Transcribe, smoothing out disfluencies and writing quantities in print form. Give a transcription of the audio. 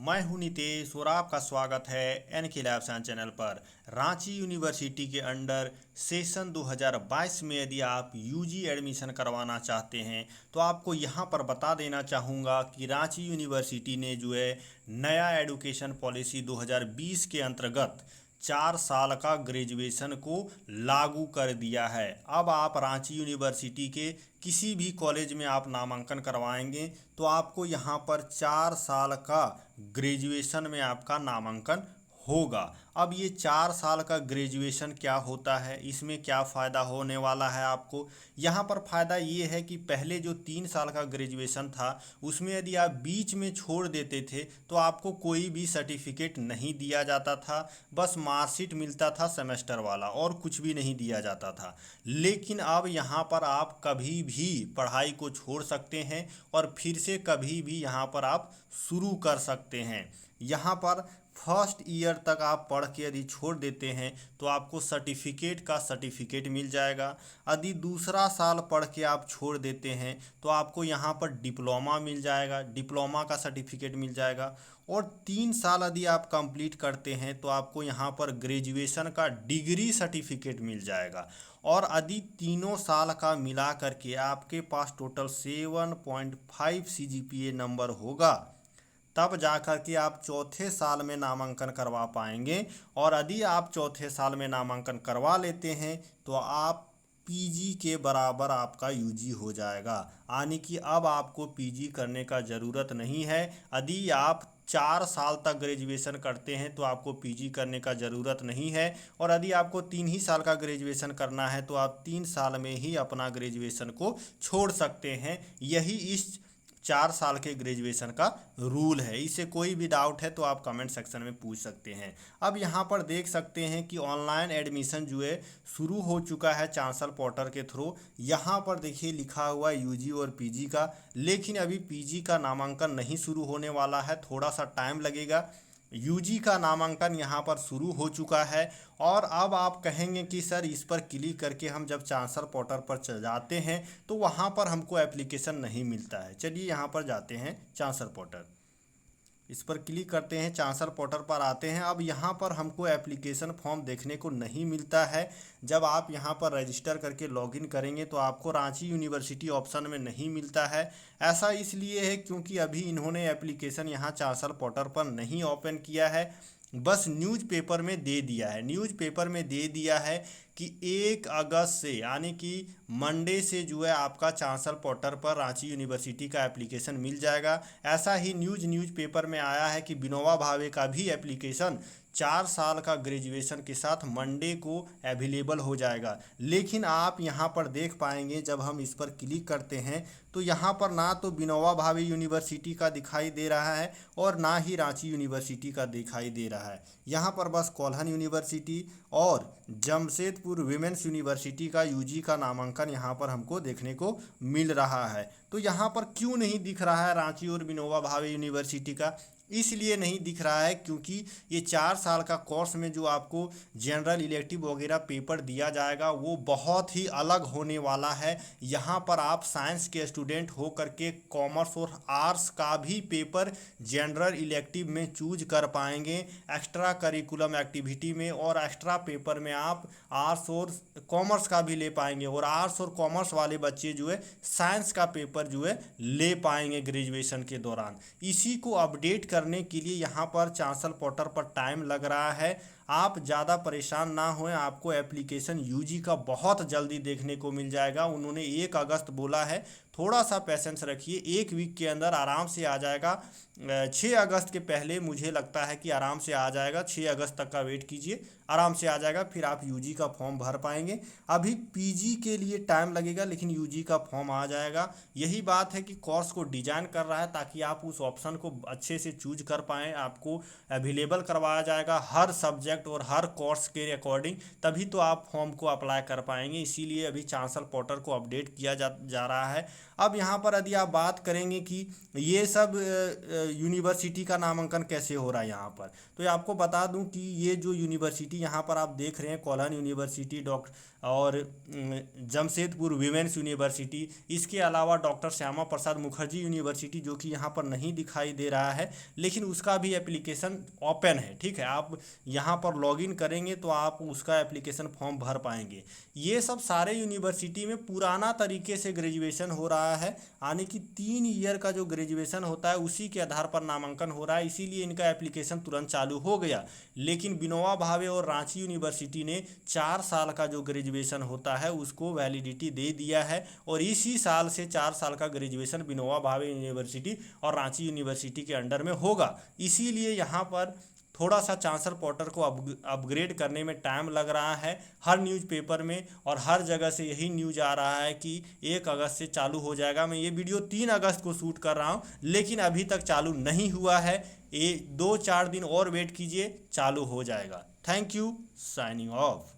मैं हूं नितेश और आपका स्वागत है एन के लैब साइंस चैनल पर। रांची यूनिवर्सिटी के अंडर सेशन 2022 में यदि आप यूजी एडमिशन करवाना चाहते हैं तो आपको यहां पर बता देना चाहूँगा कि रांची यूनिवर्सिटी ने जो है नया एजुकेशन पॉलिसी 2020 के अंतर्गत 4 साल का ग्रेजुएशन को लागू कर दिया है। अब आप रांची यूनिवर्सिटी के किसी भी कॉलेज में आप नामांकन करवाएंगे तो आपको यहाँ पर 4 साल का ग्रेजुएशन में आपका नामांकन होगा। अब ये 4 साल का ग्रेजुएशन क्या होता है, इसमें क्या फ़ायदा होने वाला है आपको। यहाँ पर फ़ायदा ये है कि पहले जो 3 साल का ग्रेजुएशन था उसमें यदि आप बीच में छोड़ देते थे तो आपको कोई भी सर्टिफिकेट नहीं दिया जाता था, बस मार्कशीट मिलता था सेमेस्टर वाला और कुछ भी नहीं दिया जाता था। लेकिन अब यहाँ पर आप कभी भी पढ़ाई को छोड़ सकते हैं और फिर से कभी भी यहाँ पर आप शुरू कर सकते हैं। यहाँ पर फर्स्ट ईयर तक आप पढ़ के यदि छोड़ देते हैं तो आपको सर्टिफिकेट मिल जाएगा। यदि दूसरा साल पढ़ के आप छोड़ देते हैं तो आपको यहाँ पर डिप्लोमा मिल जाएगा, डिप्लोमा का सर्टिफिकेट मिल जाएगा। और 3 साल यदि आप कंप्लीट करते हैं तो आपको यहाँ पर ग्रेजुएशन का डिग्री सर्टिफिकेट मिल जाएगा। और यदि तीनों साल का मिला करके आपके पास टोटल 7.5 CGPA नंबर होगा तब जाकर के आप चौथे साल में नामांकन करवा पाएंगे। और यदि आप चौथे साल में नामांकन करवा लेते हैं तो आप पीजी के बराबर आपका यूजी हो जाएगा, यानी कि अब आपको पीजी करने का ज़रूरत नहीं है। यदि आप 4 साल तक ग्रेजुएशन करते हैं तो आपको पीजी करने का ज़रूरत नहीं है। और यदि आपको 3 ही साल का ग्रेजुएशन करना है तो आप 3 साल में ही अपना ग्रेजुएशन को छोड़ सकते हैं। यही इस 4 साल के ग्रेजुएशन का रूल है। इससे कोई भी डाउट है तो आप कमेंट सेक्शन में पूछ सकते हैं। अब यहाँ पर देख सकते हैं कि ऑनलाइन एडमिशन जो है शुरू हो चुका है चांसल पोर्टल के थ्रू। यहाँ पर देखिए लिखा हुआ है यूजी और पीजी का, लेकिन अभी पीजी का नामांकन नहीं शुरू होने वाला है, थोड़ा सा टाइम लगेगा। यूजी का नामांकन यहाँ पर शुरू हो चुका है। और अब आप कहेंगे कि सर इस पर क्लिक करके हम जब चांसल पोर्टल पर चल जाते हैं तो वहाँ पर हमको एप्लीकेशन नहीं मिलता है। चलिए यहाँ पर जाते हैं चांसल पोर्टल, इस पर क्लिक करते हैं, चांसल पोर्टल पर आते हैं। अब यहाँ पर हमको एप्लीकेशन फॉर्म देखने को नहीं मिलता है। जब आप यहाँ पर रजिस्टर करके लॉगिन करेंगे तो आपको रांची यूनिवर्सिटी ऑप्शन में नहीं मिलता है। ऐसा इसलिए है क्योंकि अभी इन्होंने एप्लीकेशन यहाँ चांसल पोर्टल पर नहीं ओपन किया है, बस न्यूज़पेपर में दे दिया है। न्यूज़पेपर में दे दिया है कि 1 अगस्त से यानी कि मंडे से जो है आपका चांसल पोर्टल पर रांची यूनिवर्सिटी का एप्लीकेशन मिल जाएगा। ऐसा ही न्यूज़पेपर में आया है कि विनोबा भावे का भी एप्लीकेशन 4 साल का ग्रेजुएशन के साथ मंडे को अवेलेबल हो जाएगा। लेकिन आप यहाँ पर देख पाएंगे जब हम इस पर क्लिक करते हैं तो यहाँ पर ना तो विनोबा भावे यूनिवर्सिटी का दिखाई दे रहा है और ना ही रांची यूनिवर्सिटी का दिखाई दे रहा है। यहाँ पर बस कोल्हन यूनिवर्सिटी और जमशेदपुर विमेंस यूनिवर्सिटी का यूजी का नामांकन यहाँ पर हमको देखने को मिल रहा है। तो यहाँ पर क्यों नहीं दिख रहा है रांची और विनोबा भावे यूनिवर्सिटी का? इसलिए नहीं दिख रहा है क्योंकि ये 4 साल का कोर्स में जो आपको जनरल इलेक्टिव वगैरह पेपर दिया जाएगा वो बहुत ही अलग होने वाला है। यहाँ पर आप साइंस के स्टूडेंट हो करके कॉमर्स और आर्ट्स का भी पेपर जनरल इलेक्टिव में चूज कर पाएंगे एक्स्ट्रा करिकुलम एक्टिविटी में, और एक्स्ट्रा पेपर में आप आर्ट्स और कॉमर्स का भी ले पाएंगे। और आर्ट्स और कॉमर्स वाले बच्चे जो है साइंस का पेपर जो है ले पाएंगे ग्रेजुएशन के दौरान। इसी को अपडेट करने के लिए यहाँ पर चांसल पोर्टल पर टाइम लग रहा है। आप ज़्यादा परेशान ना होएं, आपको एप्लीकेशन यूजी का बहुत जल्दी देखने को मिल जाएगा। उन्होंने 1 अगस्त बोला है, थोड़ा सा पेशेंस रखिए, 1 वीक के अंदर आराम से आ जाएगा। 6 अगस्त के पहले मुझे लगता है कि आराम से आ जाएगा। 6 अगस्त तक का वेट कीजिए, आराम से आ जाएगा, फिर आप यूजी का फॉर्म भर पाएंगे। अभी पीजी के लिए टाइम लगेगा लेकिन यूजी का फॉर्म आ जाएगा। यही बात है कि कोर्स को डिजाइन कर रहा है ताकि आप उस ऑप्शन को अच्छे से चूज कर पाएँ। आपको अवेलेबल करवाया जाएगा हर सब्जेक्ट और हर कोर्स के अकॉर्डिंग, तभी तो आप फॉर्म को अप्लाई कर पाएंगे। इसीलिए अभी चांसल पोर्टल को अपडेट किया जा रहा है। अब यहाँ पर यदि आप बात करेंगे कि ये सब यूनिवर्सिटी का नामांकन कैसे हो रहा है यहाँ पर। तो ये आपको बता दूं कि ये जो यूनिवर्सिटी यहाँ पर आप देख रहे हैं, कॉलन यूनिवर्सिटी और जमशेदपुर वीमेंस यूनिवर्सिटी, इसके अलावा डॉक्टर श्यामा प्रसाद मुखर्जी यूनिवर्सिटी जो कि यहाँ पर नहीं दिखाई दे रहा है, लेकिन उसका भी एप्लीकेशन ओपन है। ठीक है, आप यहाँ पर लॉगिन करेंगे तो आप उसका एप्लीकेशन फॉर्म भर पाएंगे। ये सब सारे यूनिवर्सिटी में पुराना तरीके से ग्रेजुएशन हो रहा है, यानी कि 3 ईयर का जो ग्रेजुएशन होता है उसी के आधार पर नामांकन हो रहा है, इसीलिए इनका एप्लीकेशन तुरंत चालू हो गया। लेकिन विनोबा भावे और रांची यूनिवर्सिटी ने 4 साल का जो ग्रेजुएशन होता है उसको वैलिडिटी दे दिया है, और इसी साल से 4 साल का ग्रेजुएशन विनोबा भावे यूनिवर्सिटी और रांची यूनिवर्सिटी के अंडर में होगा। इसीलिए यहाँ पर थोड़ा सा चांसलर पोर्टल को अपग्रेड करने में टाइम लग रहा है। हर न्यूज़पेपर में और हर जगह से यही न्यूज़ आ रहा है कि 1 अगस्त से चालू हो जाएगा। मैं ये वीडियो 3 अगस्त को शूट कर रहा हूँ, लेकिन अभी तक चालू नहीं हुआ है। 2-4 दिन और वेट कीजिए, चालू हो जाएगा। Thank you, signing off.